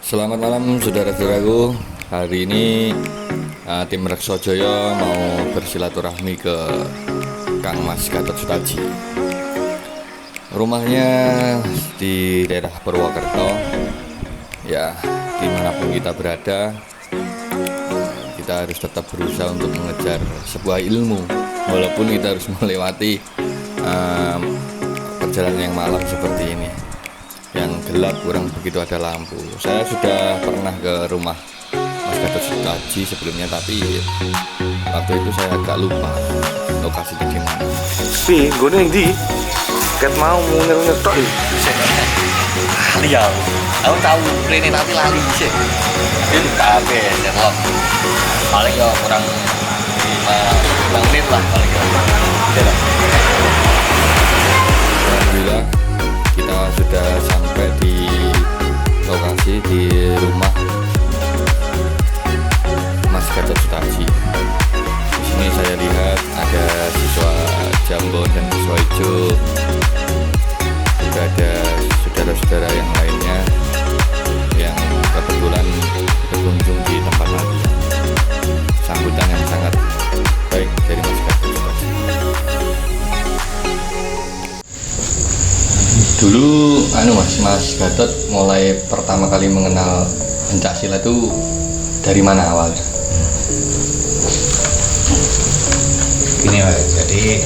Selamat malam saudara-saudaraku. Hari ini tim Reksojoyo mau bersilaturahmi ke Kang Mas Gatot Sutaji. Rumahnya di daerah Purwokerto. Ya, dimanapun kita berada, kita harus tetap berusaha untuk mengejar sebuah ilmu, walaupun kita harus melewati perjalanan yang malam seperti ini, yang gelap, kurang begitu ada lampu. Saya sudah pernah ke rumah Mas Gatot Sutaji sebelumnya, tapi waktu itu saya agak lupa lokasinya di mana. Pi, gue yang di ket mau ngunyah tok iki. Lali ya. Aku tahu rene nanti lali sih. Ini kafe ya. Paling ya kurang 5 menit lah paling ya. Alhamdulillah kita sudah sampai di lokasi, di rumah Mas Gatot Sutaji. Di sini saya lihat ada siswa Jambon dan siswa hijau. Juga ada saudara-saudara yang lainnya yang kebetulan berkunjung di tempat latihan. Sambutan yang sangat baik dari Mas Gatot Sutaji. Dulu Mas Gatot mulai pertama kali mengenal pencaksilat itu dari mana awalnya? Gini Mas, jadi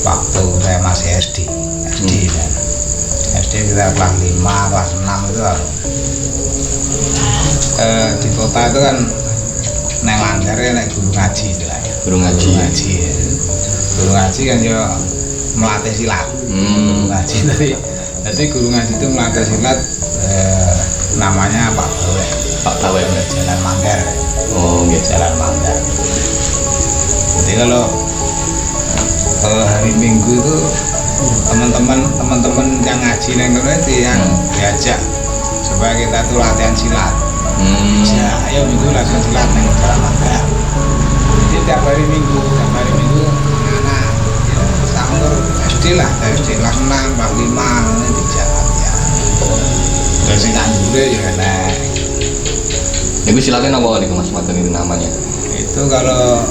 waktu saya masih SD kan. SD kita kelas 5, kelas 6 itu aku di kota itu kan neng langgar ya, naik guru ngaji itu lah. Guru ngaji ya? Guru ngaji kan ya melatih silat. Guru ngaji jadi guru ngaji itu melatih silat, namanya Pak Bawe. Pak Bawe Jalan Manggar. Oh gitu. Jalan Manggar. Jadi kalau hari Minggu itu teman-teman yang ngaji neng itu yang diajak supaya kita tuh latihan silat. Ya, ayo minggu latihan silat neng Jalan Manggar. Jadi tiap hari Minggu anak samur SD lah, SD kelas 6, kelas 5 ini di jalan ya. Terus sing kanjure ya enak. Ibu silakan apa nih Mas Maten itu namanya? Itu kalau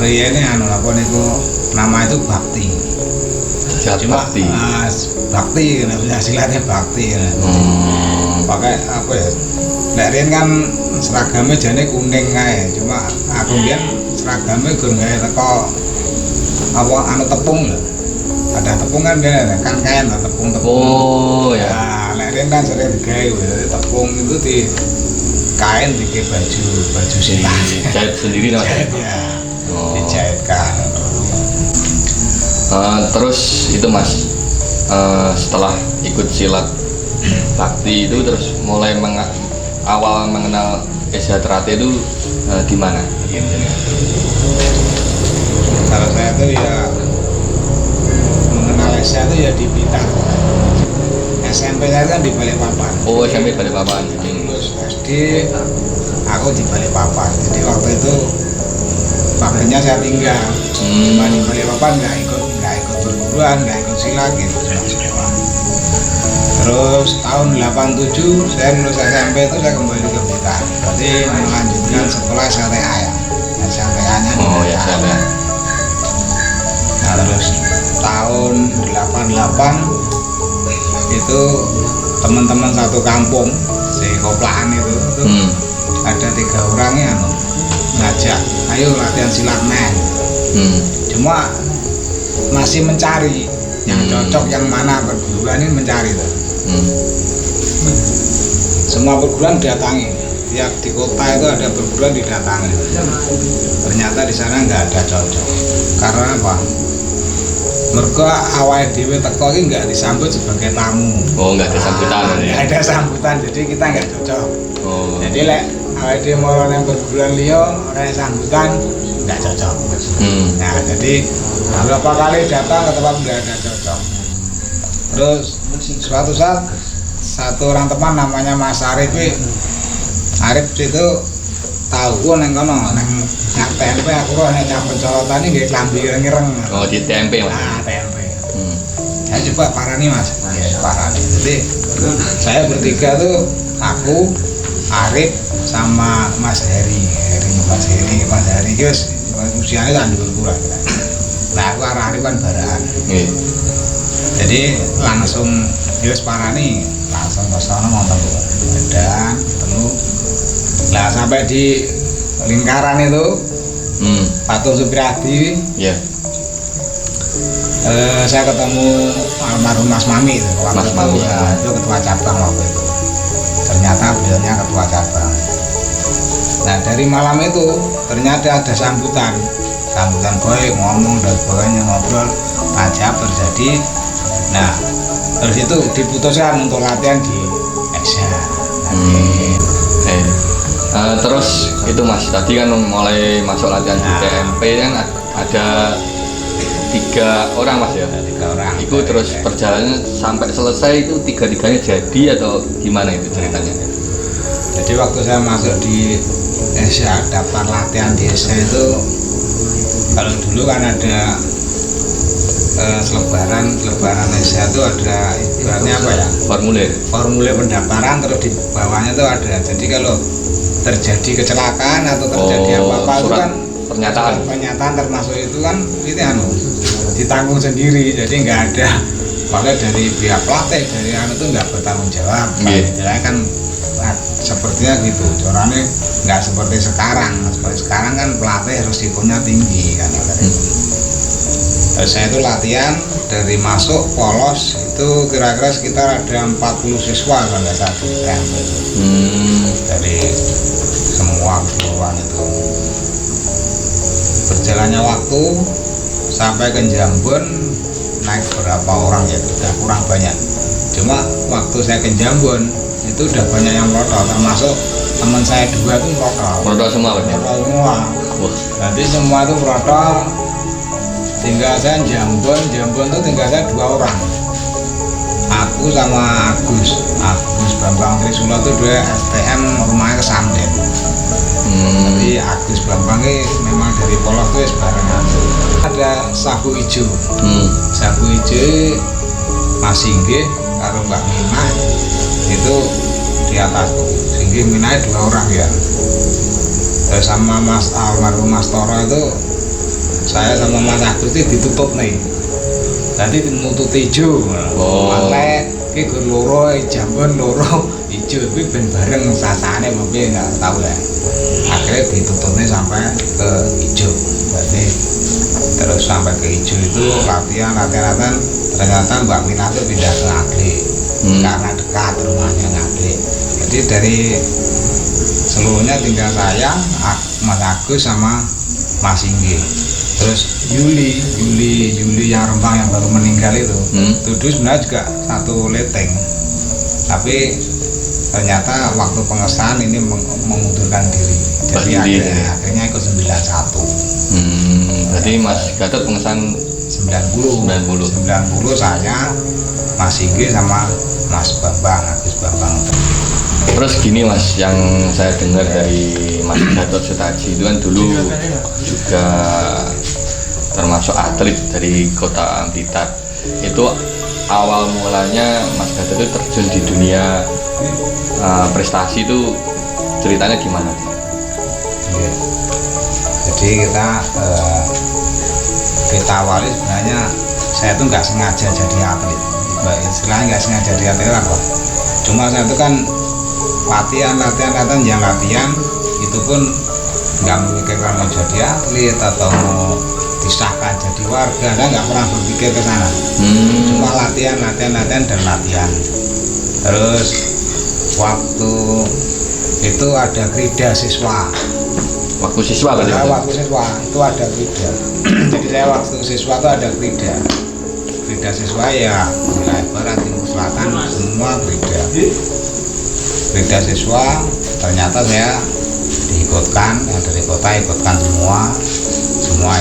Ria ini apa niku nama itu bakti. Silat Cuma bakti. Bakti kan bisa silatnya bakti kan. Pakai apa ya? Nek Rian kan seragamnya jane kuning kae. Cuma aku biar seragamnya gur gawe teko apa anu tepung lho. Ada tepung kan biar kan kain tepung-tepung. Oh ya. Nah, nek Rian kan sering digawe tepung itu di kain bikin baju silat. Jahit sendiri namanya. Ya. Oh. Dijahitkan. Terus itu Mas, setelah ikut silat bakti itu terus mulai awal mengenal Eza Trate itu di mana? Kalau saya tuh ya mengenal Eza itu ya di Blitar. SMP saya kan di Balikpapan. Oh SMP Balikpapan. Lulus SD aku di Balikpapan. Jadi waktu itu waktunya saya tinggal. Cuma di Balikpapan nggak ikut perguruan, nggak ikut silat gitu, cuma sekolah. Terus tahun 87 saya lulus SMP itu saya kembali ke Blitar. Jadi melanjutkan sekolah SLTA ya. SLTA-nya di Oh ya Blitar. saya. Nah terus tahun 88 itu teman-teman satu kampung si Koplaan itu ada 3 orang yang ngajak, ayo latihan silat neng. Cuma masih mencari yang cocok, yang mana perguruan ini mencari tuh. Semua perguruan didatangi, tiap di kota itu ada perguruan didatangi. Ternyata di sana nggak ada cocok. Karena apa? Mereka awal dewe teko ini nggak disambut sebagai tamu. Oh nggak ada sambutan ya? Nggak ada sambutan, jadi kita nggak cocok. Oh. Jadi lek awal dewe mau yang perguruan liyo, orang sambutan nggak cocok. Nah jadi beberapa kali datang ke tempat nggak ada cocok. Terus suatu saat satu orang teman namanya Mas Arif itu tahu gua neng kono neng tempe aku roh neng campur corotan ini gak kelambi ireng-ireng. Oh di tempe Mas? Nah tempe. Saya coba parani Mas. Ya parani. Jadi saya bertiga tuh aku aku, Arif sama Mas Heri guys, usianya kan kurang. Nah aku arah Arif kan baraan. Jadi langsung yus parani langsung ke sana nonton dan ketemu. Nah sampai di lingkaran itu patung Supriyadi. Saya ketemu almarhum Mas Mami itu, waktu Mas Mami. Ya, itu ketua cabang waktu itu. Ternyata beliaunya ketua cabang. Nah dari malam itu ternyata ada sambutan boy ngomong dan sebagainya, ngobrol tajam terjadi. Nah terus itu diputuskan untuk latihan di Eksa. Terus itu Mas, tadi kan mulai masuk latihan di TMP kan ada 3 orang Mas ya? 3 orang. Itu terus perjalanannya sampai selesai itu 3-3-nya jadi atau gimana itu ceritanya? Jadi waktu saya masuk di Eksa, daftar latihan di Eksa itu, kalau dulu kan ada selebaran Eksa itu ada ibaratnya apa ya? Formulir pendaftaran, terus di bawahnya itu ada. Jadi kalau terjadi kecelakaan atau terjadi apa-apa itu kan pernyataan termasuk itu kan itu ditanggung sendiri, jadi nggak ada makanya dari pihak pelatih dari itu nggak bertanggung jawab. Jadi kan sepertinya gitu, caranya nggak seperti sekarang kan pelatih resikonya tinggi kan. Saya itu latihan dari masuk polos itu kira-kira sekitar ada 40 siswa kalau nggak salah dari semua keseluruhan itu. Berjalannya waktu sampai ke Jambon naik berapa orang ya, sudah kurang banyak. Cuma waktu saya ke Jambon itu udah banyak yang protol, termasuk teman saya 2 itu protol semua Pak? Protol semua. Nanti semua itu protol, tinggal saya Jambon itu tinggal saya 2 orang, aku sama Agus Bambang Trisula itu 2 STM rumahnya ke Samden. Jadi Agus Bambang ini memang dari polos itu sebarengan. Ada sabu hijau, sabu hijau Mas Singgih karo Mbak Mina itu di atasku. Singgih Mina 2 orang ya. Sama Mas almarhum Mas Toro itu saya sama Mas Agus itu ditutup nih. Tadi menutup hijau. Malek iki gur loro Jambon loro hijau tapi ben bareng sasane mungkin nggak tahu ya. Akhirnya ditutupnya sampai ke hijau. Berarti terus sampai ke hijau itu latihan ternyata Mbak Mina itu pindah ke Agli karena dekat rumahnya Agli. Jadi dari seluruhnya tinggal saya, Mas Agus sama Mas Singgih. Terus Yuli yang Rembang yang baru meninggal itu dulu sebenarnya juga satu leteng, tapi ternyata waktu pengesahan ini mengundurkan diri, jadi akhirnya ikut 91. Berarti Mas Gatot pengesahan 90 saya, Mas Singgih sama Mas Agus Bambang. Terus gini Mas, yang saya dengar dari Mas Gatot Sutaji itu kan dulu juga termasuk atlet dari Kota Blitar. Itu awal mulanya Mas Gatot itu terjun di dunia prestasi itu ceritanya gimana? Jadi kita awali sebenarnya saya tuh nggak sengaja jadi atlet. Istilahnya nggak sengaja jadi atlet apa? Cuma saya itu kan latihan itu pun nggak memikirkan mau jadi atlet atau mau disahkan jadi warga, saya nggak pernah berpikir ke sana. Cuma latihan. Terus waktu itu ada krida siswa. Waktu siswa kan? Waktu siswa itu ada krida. Jadi saya waktu siswa itu ada krida siswa ya wilayah barat, timur, selatan semua krida siswa. Ternyata saya diikutkan, yang dari kota ikutkan semua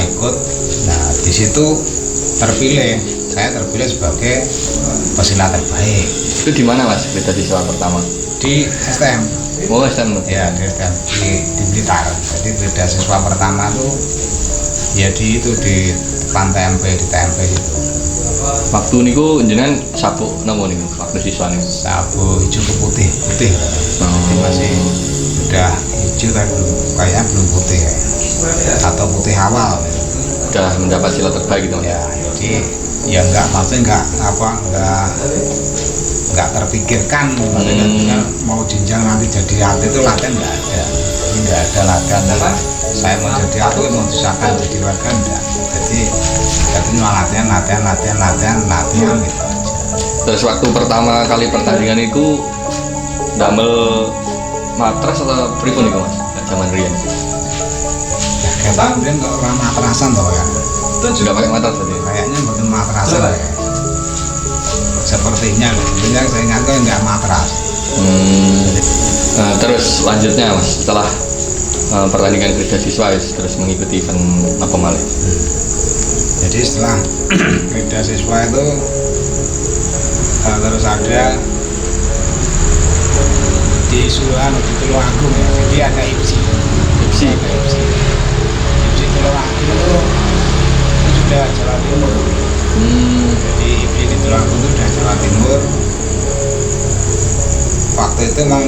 ikut. Nah di situ saya terpilih sebagai pesilat terbaik. Itu di mana Mas krida siswa pertama? Di STM. Oh STM ya, di STM di Blitar. Jadi krida siswa pertama tuh ya di depan TMP, di TMP itu. Waktu niku jenengan sabuk napa niku waktu siswa niku? Sabuk hijau ke putih. masih udah hijau tapi kayaknya belum putih ya. Atau putih awal gitu. Udah mendapat sila terbaik gitu Mas. Ya jadi ya maksudnya nggak terpikirkan maksudnya mau jenjang nanti jadi atlet itu latihan nggak ada. Jadi nggak ada latihan saya mau jadi atlet mau disahkan jadi warga enggak. Jadi cuma latihan gitu aja. Terus waktu pertama kali pertandingan itu damel matras atau pripun itu Mas? Zaman riyen. Ya kita kemudian kok orang matrasan toh ya. Sudah pakai matras tadi. Kayaknya bukan matrasan ya. Sepertinya sebenarnya saya ingat tuh nggak matras. Nah, terus selanjutnya Mas setelah pertandingan Krida Siswa terus mengikuti event apa malih? Jadi setelah Krida Siswa itu terus ada di Suluhan di Tulungagung ya. Jadi ada IPSI. IPSI Tulungagung itu sudah Jawa Timur. Jadi IPSI di Tulungagung itu sudah Jawa Timur. Waktu itu memang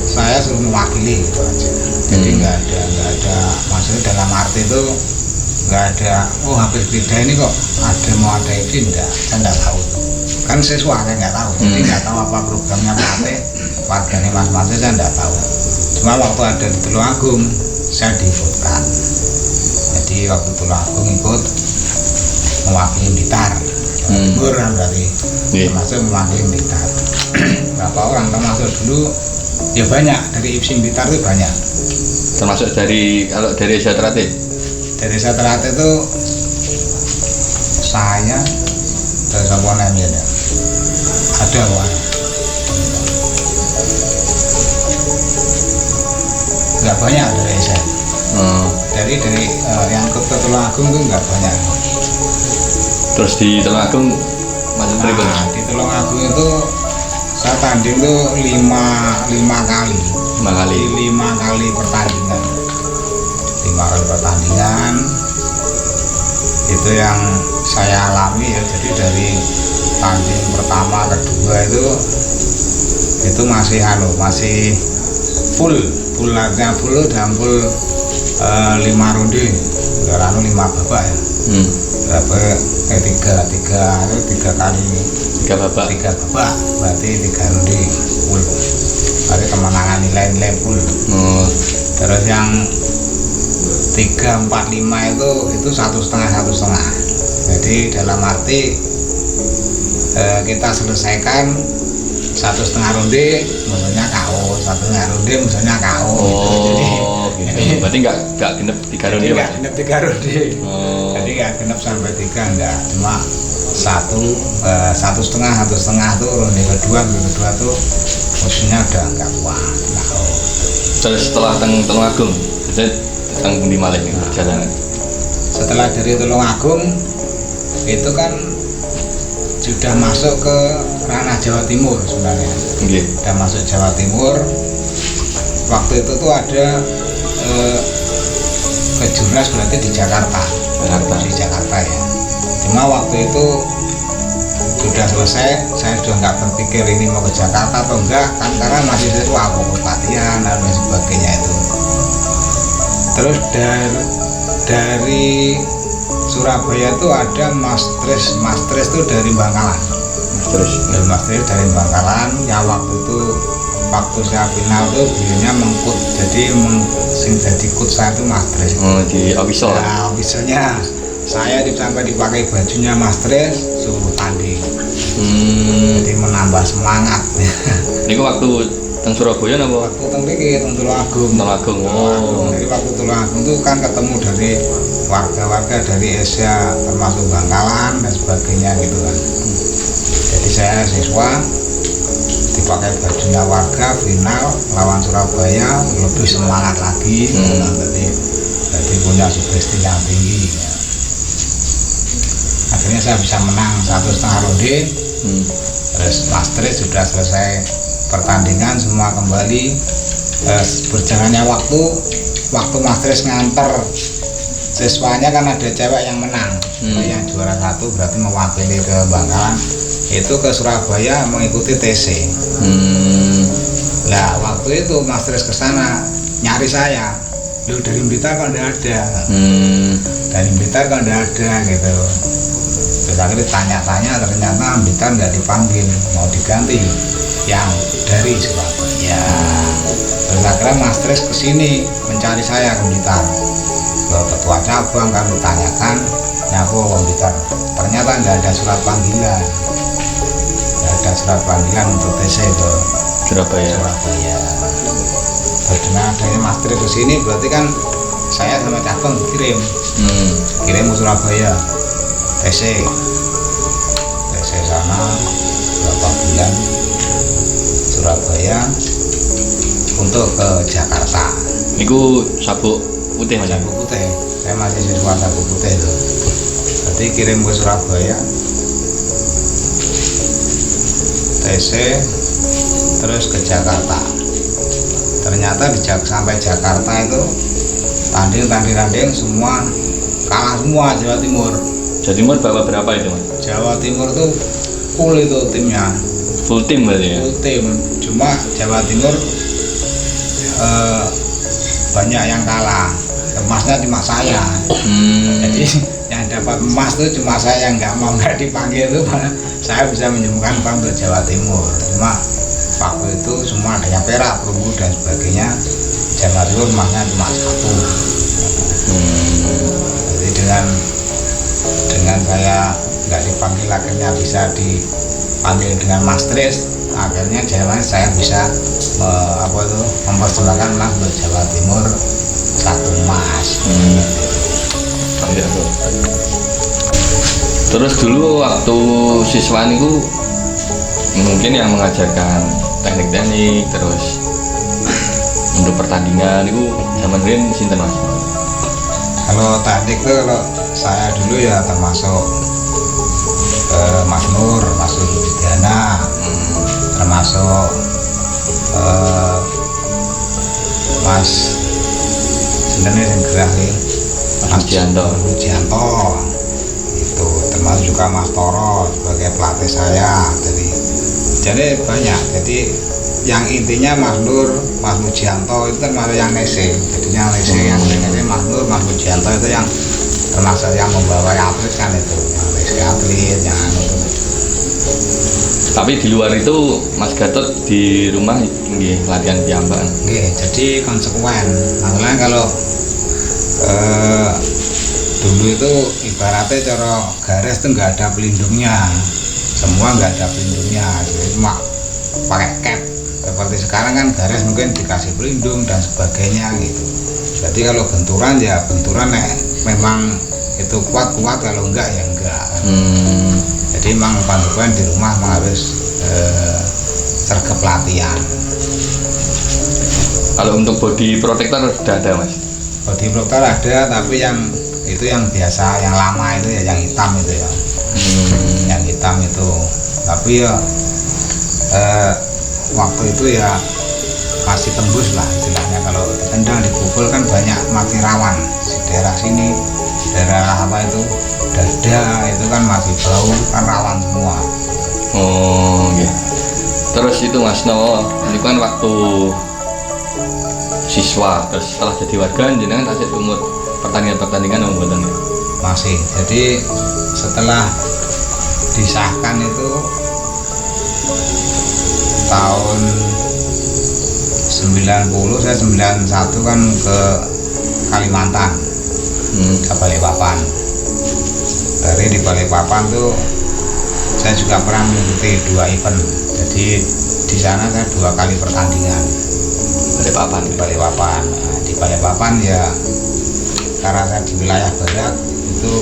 saya suruh mewakili gitu aja. Jadi nggak ada maksudnya dalam arti itu nggak ada habis Krida ini kok ada IPSI enggak, saya nggak tahu. Kan siswa saya nggak tahu, jadi nggak tahu apa programnya pelatih warganya mas saya nggak tahu. Cuma waktu ada di Tulungagung saya diikutkan. Jadi waktu Tulungagung ikut mewakili Blitar, Timur berarti termasuk mewakili Blitar. Berapa orang termasuk dulu ya banyak dari IPSI Blitar itu banyak. Termasuk kalau dari Satrate? Dari Satrate itu saya dari apa namanya ada nggak banyak dari saya. Dari yang ke Tulungagung itu nggak banyak. Terus di Tulungagung masuk berikut? Di Tulungagung itu saya tanding tuh lima kali pertandingan. 5 kali pertandingan itu yang saya alami ya. Jadi dari tanding pertama kedua itu masih full latihan full dan full 5 ronde karena 5 babak ya. Berapa tiga babak berarti 3 ronde full, berarti kemenangan nilai full. Terus yang 3, 4, 5 itu 1,5. Jadi dalam arti kita selesaikan 1,5 ronde musuhnya KO, 1,5 ronde musuhnya KO. Gitu. Berarti nggak genep 3 ronde? Nggak genep 3 ronde. Jadi nggak genep sampai 3 enggak, cuma 1,5 tuh ronde kedua tuh musuhnya udah nggak kuat KO. Terus setelah Tulungagung, tentang pundi malih nih perjalanan? Setelah dari Tulungagung itu kan sudah masuk ke ranah Jawa Timur sebenarnya. Sudah masuk Jawa Timur. Waktu itu tuh ada kejurnas berarti di Jakarta ya. Cuma waktu itu sudah selesai, saya sudah nggak berpikir ini mau ke Jakarta atau enggak kan, karena masih siswa fokus latihan dan sebagainya itu. Terus dari Surabaya itu ada Mas Tres itu dari Bangkalan. Mas Tres dari Bangkalan ya. Waktu saya final tuh beliaunya mengkut, jadi jadi kut saya itu Mas Tres. Di official. Ya, officialnya saya sampai dipakai bajunya Mas Tres suruh tanding. Jadi menambah semangat. Ini waktu teng Surabaya napa? Waktu teng Tulungagung. Jadi waktu Tulungagung itu kan ketemu dari warga-warga dari Asia termasuk Bangkalan dan sebagainya gitu kan. Jadi saya siswa dipakai bajunya warga, final lawan Surabaya lebih semangat lagi. Jadi punya sugesti yang tinggi ya. Akhirnya saya bisa menang 1,5 ronde. Terus Mas Tres sudah selesai pertandingan, semua kembali. Berjalannya waktu Mas Tres nganter siswanya kan ada cewek yang menang, yang juara 1 berarti mewakili ke Bangkalan itu ke Surabaya mengikuti TC. Nah waktu waktu itu Mas Tris kesana nyari saya, lu dari Blitar kok nggak ada, dari Blitar kok nggak ada gitu. Terus akhirnya tanya-tanya, ternyata Blitar nggak dipanggil, mau diganti yang dari Surabaya. Terus akhirnya Mas Tris kesini mencari saya ke Blitar, ke ketua cabang kan ditanyakan, aku ke Blitar, ternyata nggak ada surat panggilan, nggak ada surat panggilan untuk TC ke Surabaya. Terus dengan adanya Mas Tris kesini berarti kan saya sama cabang kirim ke Surabaya TC sana berapa bulan Surabaya untuk ke Jakarta. Niku sabuk putih Mas. Sabuk putih, saya masih siswa sabuk putih itu. Jadi kirim ke Surabaya TC terus ke Jakarta. Ternyata sampai Jakarta itu tanding semua kalah semua Jawa Timur. Jawa Timur bawa berapa itu Mas? Jawa Timur tuh full itu timnya. Full tim berarti ya? Full tim, cuma Jawa Timur banyak yang kalah. Emasnya cuma saya. Jadi yang dapat emas tuh cuma saya, yang nggak dipanggil itu saya bisa menyembuhkan uang untuk Jawa Timur. Cuma waktu itu semua ada yang perak, perunggu dan sebagainya. Jawa Timur emasnya cuma 1. Jadi dengan saya nggak dipanggil, akhirnya bisa dipanggil dengan Mas Tris, akhirnya saya bisa mempersembahkan emas untuk Jawa Timur 1 emas. Terus dulu waktu siswa niku mungkin yang mengajarkan teknik-teknik terus untuk pertandingan niku zaman riyen sinten Mas? Kalau teknik tuh kalau saya dulu ya termasuk Mas Nur Widiana, termasuk Mas sebenarnya yang gerah nih Mas Mujianto itu, termasuk juga Mas Toro sebagai pelatih saya. Jadi banyak, jadi yang intinya Mas Nur, Mas Mujianto itu termasuk yang nese, jadinya nese yang Mas Nur, Mas Mujianto itu yang termasuk yang membawa atlet kan, itu yang nese atlet yang itu. Tapi di luar itu Mas Gatot di rumah nggih latihan piyambak. Nggih, jadi konsekuen. Makanya kalau dulu itu ibaratnya cara garis itu nggak ada pelindungnya, semua nggak ada pelindungnya, jadi cuma pakai cap. Seperti sekarang kan garis mungkin dikasih pelindung dan sebagainya gitu. Jadi kalau benturan ya benturan memang itu kuat, kalau enggak ya enggak. Jadi memang konsekuen di rumah harus sergap latihan. Kalau untuk body protector sudah ada Mas? Body protector ada, tapi yang itu yang biasa, yang lama itu ya, yang hitam itu ya. Yang hitam itu. Tapi ya waktu itu ya masih tembus lah istilahnya. Kalau ditendang, dipukul kan banyak mati rawan. Di daerah sini, daerah apa itu, dada itu kan masih bau, kan rawan semua. Oh iya. Terus itu Mas Nowo, ini kan waktu siswa, terus setelah jadi warga jenengan tasik umur pertandingan apa mboten? Masih. Jadi setelah disahkan itu tahun 90, saya 91 kan ke Kalimantan, ke Balikpapan. Dari di Balikpapan tuh saya juga pernah mengikuti 2 event. Jadi di sana saya 2 kali pertandingan. Balikpapan. Nah, di Balikpapan ya karena saya di wilayah barat itu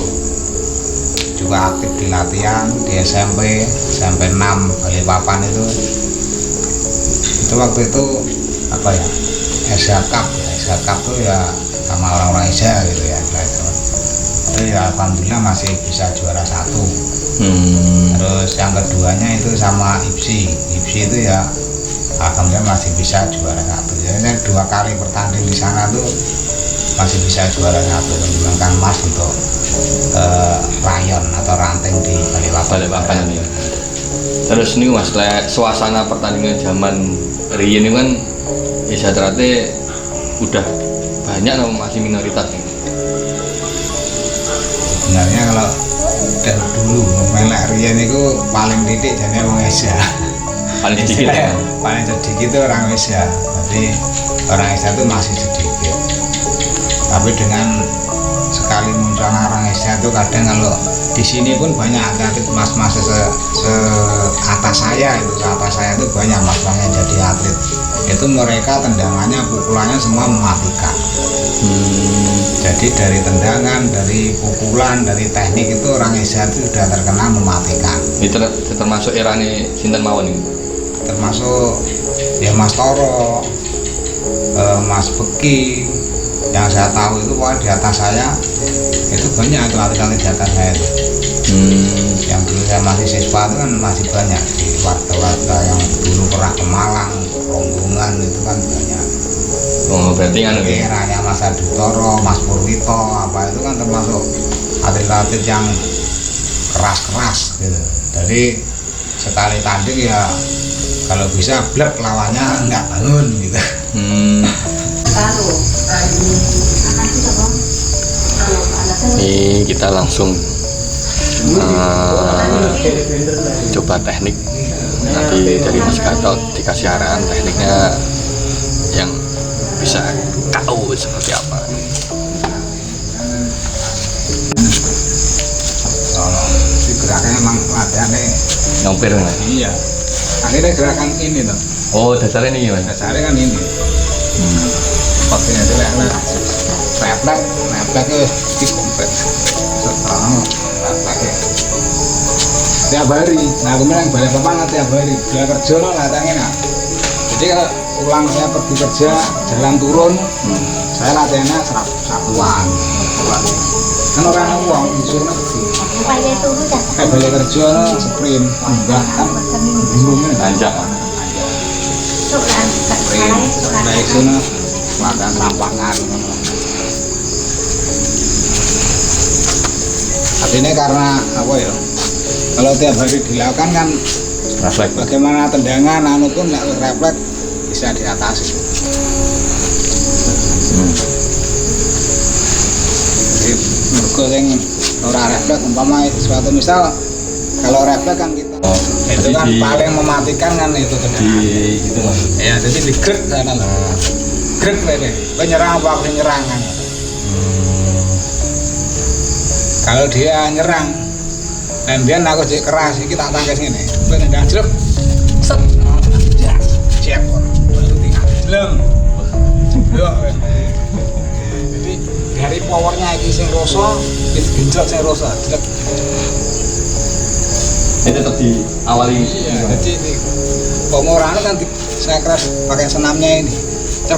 juga aktif di latihan di SMP 6 Balikpapan itu waktu itu apa ya, Asia Cup tuh ya sama orang-orang Asia gitu ya. Itu ya alhamdulillah masih bisa juara 1. Terus yang keduanya itu sama IPSI itu ya alhamdulillah masih bisa juara 1. Jadi 2 kali pertanding di sana tuh masih bisa juara 1, memenangkan emas untuk rayon atau ranting di Balikpapan. Ya. Terus ini Mas, suasana pertandingan zaman riyen ini kan Desa Trate udah banyak atau masih minoritas nih? Sebenarnya kalau dari dulu melek riyen itu paling titik jadi wong Esa. Paling sedikit ya? Paling sedikit itu orang Esa. Jadi orang Esa itu masih sedikit. Tapi dengan sekali munculnya orang Esa itu kadang kalau di sini pun banyak atlet mas-mas atas saya itu banyak mas-mas yang jadi atlet. Itu mereka tendangannya, pukulannya semua mematikan. Jadi dari tendangan, dari pukulan, dari teknik itu orang Esa itu sudah terkenal mematikan. Itu termasuk era nih sinten mawon ini? Termasuk ya Mas Toro, Mas Beki, yang saya tahu itu pokoknya di atas saya itu banyak itu atlet-atlet di atas saya itu. Yang dulu saya masih siswa itu kan masih banyak di warga-warga yang dulu pernah ke Malang, Rombongan itu kan banyak. Oh, berarti kan Eranya Mas Aditoro, Mas Purwito, apa itu kan termasuk atlet-atlet yang keras-keras gitu. Jadi sekali tanding ya kalau bisa blek lawannya nggak bangun gitu. Ini kita langsung coba teknik. Nanti dari Mas Gatot dikasih arahan tekniknya yang bisa tahu seperti apa. Di gerakan emang latihannya Ngompir nih. iya. Akhirnya gerakan ini tuh. Oh, dasarnya nih Mas. Dasarnya kan ini. Pakai itu refleks ke di kompet. Setelah refleks tiap hari. Nah kemudian balik papan tiap hari. Dia kerja loh latihannya. Jadi kalau pulang saya pergi kerja jalan turun, saya latihannya satuan. Kan orang uang disuruh negeri. Balik kerja loh sprint, enggak kan bingungnya. Lanjak. Baik sana makan lapangan. Tapi ini karena apa ya? Kalau tiap hari dilakukan kan Refleks. bagaimana tendangan anu pun nggak refleks bisa diatasi. Jadi mergo yang ora refleks umpama suatu misal kalau refleks kan kita itu kan paling mematikan kan itu tendangan. Gitu Mas. Ya, jadi digrek sana lah. Grek lele, penyerang apa penyerangan. Kalau dia nyerang, dan dia aku jadi keras, kita tangkis ini, penendang jelek, set, siap, baru tinggal jeleng. Jadi dari powernya ini sing rasa, genjot sing rasa, jelek. Itu tetap diawali. Iya, jadi pemorangan kan saya keras pakai senamnya ini, cep,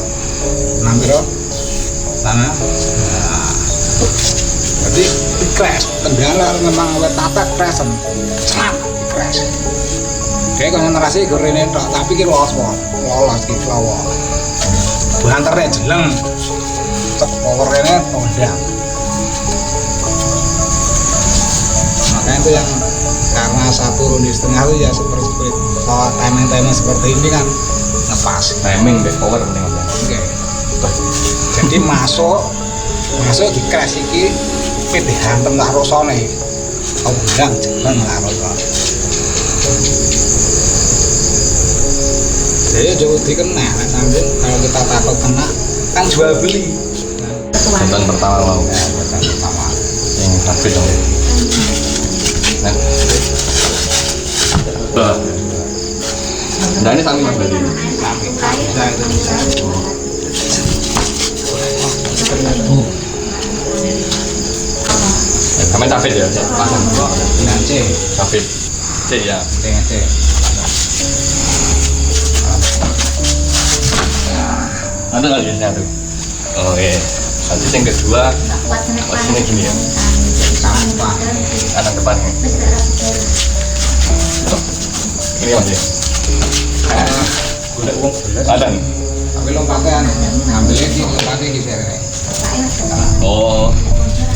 nampiro, sana. Jadi di crash, tendangan memang oleh tata crash, snap di crash. Kayak konsentrasi gue ini tok, tapi kira lolos gitu loh. Banternya jeleng, cek powernya tondang. Makanya itu yang karena 1,5 ronde itu ya seperti kalau timing seperti ini kan ngepas. Timing deh, power penting apa? Oke. Jadi masuk di crash iki pit dihantem lah rasane. Oh bilang jeneng lah rasane. Jadi jauh dikena sambil kalau kita takut kena kan jual beli. Tonton pertama mau. Ya, pertama. Yang habis dong. Nah. Nah ini sami Mas berarti. Sampai bisa itu bisa. Kemarin David ya, pasang Dengan C, David C ya. dengan C. Ada lagi satu. Oke. Nanti yang kedua, posisinya gini ya. Sampah. Kanan depan nih. Ini Mas ya. Ada nih. Tapi lompatnya ngambilnya di lompatnya di sini. Oh,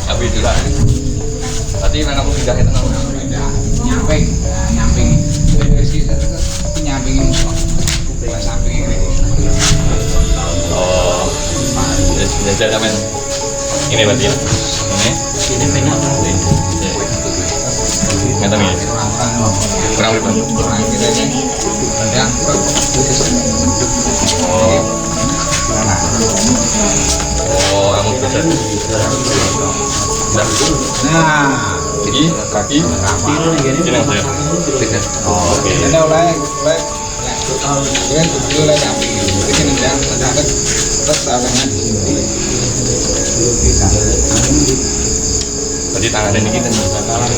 tapi itu lah. Tadi mana aku pindah itu namanya? Nyamping, nyamping. Dari sini nyampingin musuh. Samping ini. jajal sampean. Ini berarti ya. Ini penak dong. Ngata nih. Kurang lebih. Oh, kamu bisa. Nah, Kaki. Ini yang saya. Oh, oke. ini oleh kami. Ini nendang terus tangannya di sini. Berarti tangannya ini kan.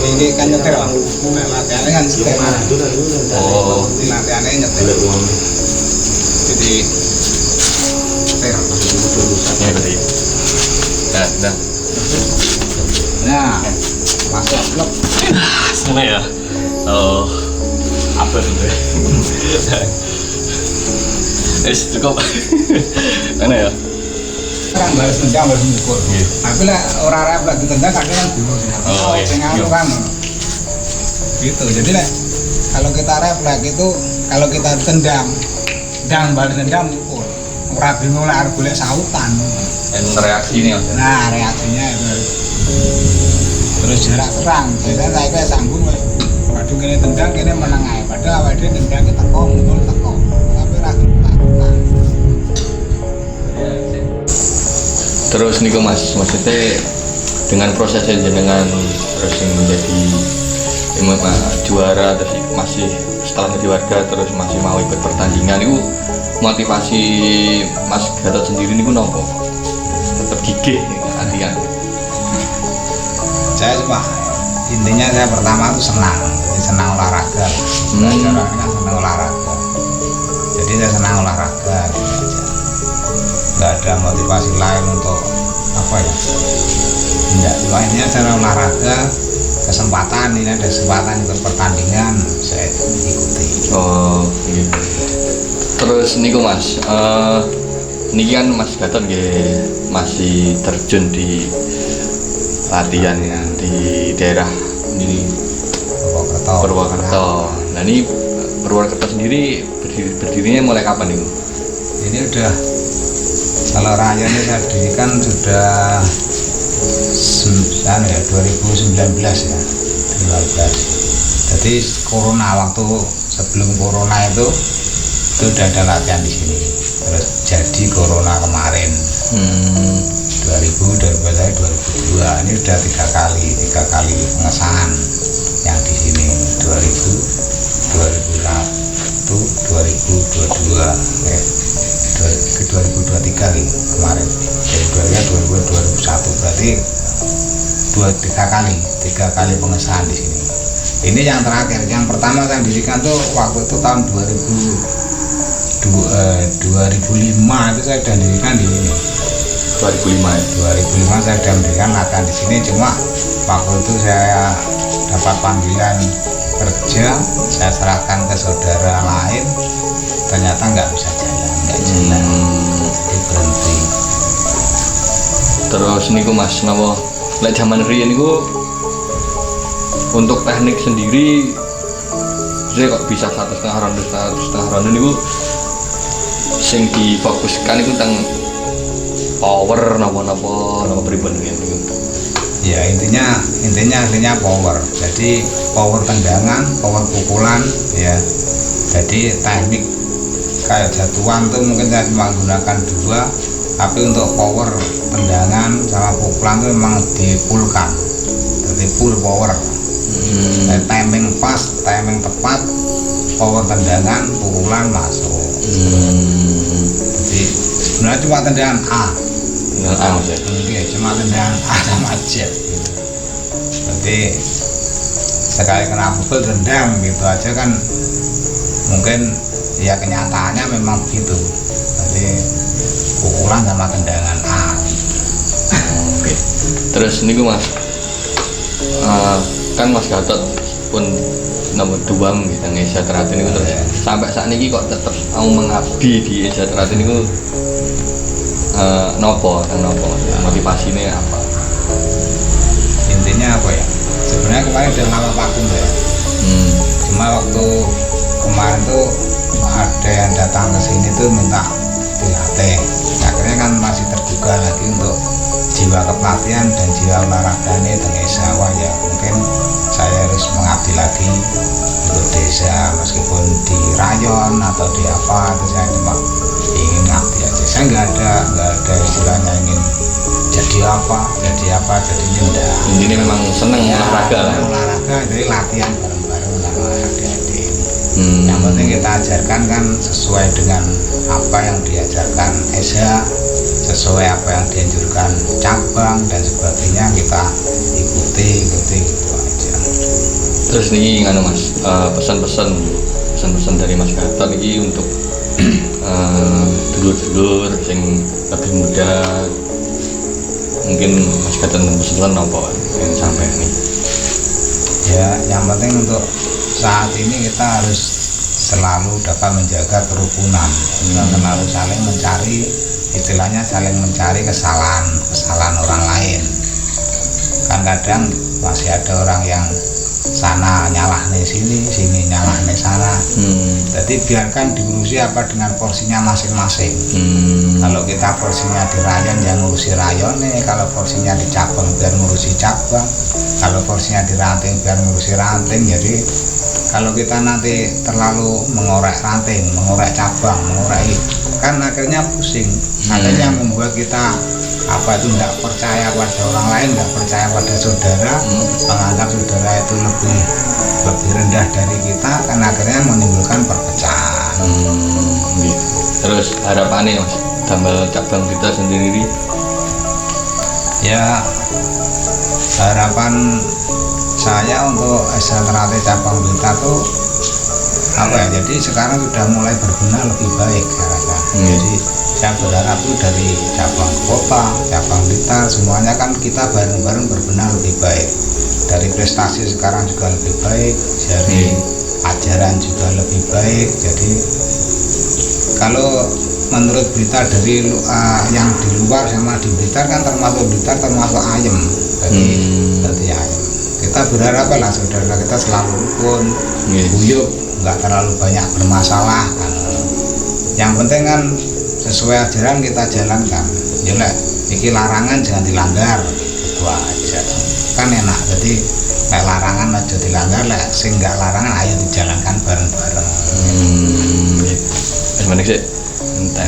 Ini kan nyetir lah. Latihannya kan setir. Oh, Ini latihannya nyetir. Jadi setir. ini berarti. Dah. Nah, masuk klub. Sana ya. Oh, apa itu? Cukup. Mana ya? Kan balas dendam balas mukul. Tapi lah orang Arab lagi tendang kadang kan bingung. Oh, iya. Pengaruh kan. Gitu. Jadi lah kalau kita refleks itu kalau kita tendang dan balas dendam mukul. Orang bingung lah harus boleh sautan. Dan reaksi ini ya. Nah reaksinya itu. Terus jarak serang. Biasanya saya kayak sambung. Waduh kini tendang kini menang aja. Padahal awal dia tendang kita teko mukul teko. Tapi ragu takutan. Terus niku Mas, maksudnya dengan proses jenengan terus yang menjadi juara terus masih setelah jadi warga terus masih mau ikut pertandingan itu motivasi Mas Gatot sendiri niku nopo? Tetap gigih latihan. Saya cuma intinya saya pertama itu senang, jadi senang olahraga. Belajar ini kan senang olahraga. Jadi saya senang olahraga gitu aja. Nggak ada motivasi lain untuk apa ya? Enggak, lainnya cara olahraga kesempatan ini ada kesempatan ikut pertandingan saya ikuti. Oh, iya. Terus niku Mas, niki kan Mas Gatot nggih masih terjun di latihan di daerah ini Purwokerto. Nah ini Purwokerto sendiri berdirinya mulai kapan nih? Ini udah kalau raya ini saya dirikan sudah 2019 ya 2019. Jadi corona waktu sebelum corona itu udah ada latihan di sini. Terus jadi corona kemarin 2002 ini udah tiga kali pengesahan yang di sini 2001 2022 ke 2023 nih kemarin dari 2021 berarti tiga kali pengesahan di sini. Ini yang terakhir, yang pertama saya dirikan tuh waktu itu tahun 2005 itu saya sudah dirikan di sini. 2005 saya sudah mendirikan latihan di sini, cuma waktu itu saya dapat panggilan kerja, saya serahkan ke saudara lain, ternyata nggak jalan, jadi berhenti. Terus niku Mas, napa lek zaman riyen niku untuk teknik sendiri saya kok bisa 1,5 ronde niku sing difokuskan itu tentang power napa pripun niku. Ya intinya aslinya power. Jadi power tendangan, power pukulan ya. Jadi teknik kayak jatuhan tuh mungkin saya cuma menggunakan 2, tapi untuk power tendangan sama pukulan tuh memang dipulkan. Jadi full power. Timing pas, timing tepat, power tendangan, pukulan masuk. Jadi sebenarnya cuma tendangan A. Dengan A Mas ya. Oke, cuma tendangan A sama jet. Berarti sekali kena pukul tendang gitu aja kan, mungkin ya kenyataannya memang begitu. Jadi pukulan sama tendangan A. Oke. Terus niku Mas, kan Mas Gatot pun nomor 2 gitu nang Eza Teratin niku terus sampai saat ini kok tetap mau mengabdi di Eza Teratin niku nopo motivasinya apa? Intinya apa ya? Sebenarnya kemarin udah lama vakum ya. Cuma waktu kemarin tuh ada yang datang ke sini tuh minta dilatih. Akhirnya kan masih terbuka lagi untuk latihan dan jiwa olahraganya dengan sawah ya mungkin saya harus mengabdi lagi untuk desa meskipun di rayon atau di apa itu saya cuma ingin ngabdi aja. Saya nggak ada istilahnya ingin jadi apa jadi enggak. Ini memang seneng olahraga lah. Olahraga jadi latihan bareng-bareng sama adik-adik ini. Yang penting kita ajarkan kan sesuai dengan apa yang diajarkan Esa, sesuai apa yang dianjurkan cabang dan sebagainya kita ikuti gitu aja. Terus nih nganu Mas, pesan-pesan dari Mas Gatot ini untuk dulur-dulur yang lebih muda, mungkin Mas Gatot pesan apa yang sampai nih? Ya, yang penting untuk saat ini kita harus selalu dapat menjaga kerukunan. Kita selalu saling mencari, istilahnya saling mencari kesalahan orang lain. Kan kadang masih ada orang yang sana nyalah nih sini nyalah nih sana. Jadi biarkan diurusi apa dengan porsinya masing-masing. Kalau kita porsinya di rayon yang ngurusi rayon nih, kalau porsinya di cabang biar ngurusi cabang, kalau porsinya di ranting biar ngurusi ranting. Jadi kalau kita nanti terlalu mengorek ranting, mengorek cabang, mengorek kan akhirnya pusing. Akhirnya membuat kita apa itu tidak percaya pada orang lain, tidak percaya pada saudara, menganggap saudara itu lebih rendah dari kita, kan akhirnya menimbulkan perpecahan. Terus harapannya Mas, tambah cabang kita sendiri? Ya harapan saya untuk Esa Ternate cabang Blitar tuh apa ya? Jadi sekarang sudah mulai berguna lebih baik saya rasa. Jadi saya berharap itu dari cabang kota, cabang Blitar semuanya kan kita bareng-bareng berbenah lebih baik. Dari prestasi sekarang juga lebih baik, dari ajaran juga lebih baik. Jadi kalau menurut Blitar dari yang di luar sama di Blitar kan termasuk ayem. Jadi ayem. Kita berharap lah saudara kita selalu rukun, guyup, nggak terlalu banyak bermasalah. Yang penting kan sesuai ajaran kita jalankan. Jelek, iki larangan jangan dilanggar, itu aja. Kan enak. Jadi kayak larangan aja dilanggar, sing nggak larangan ayo dijalankan bareng-bareng. Menarik sih. Entah.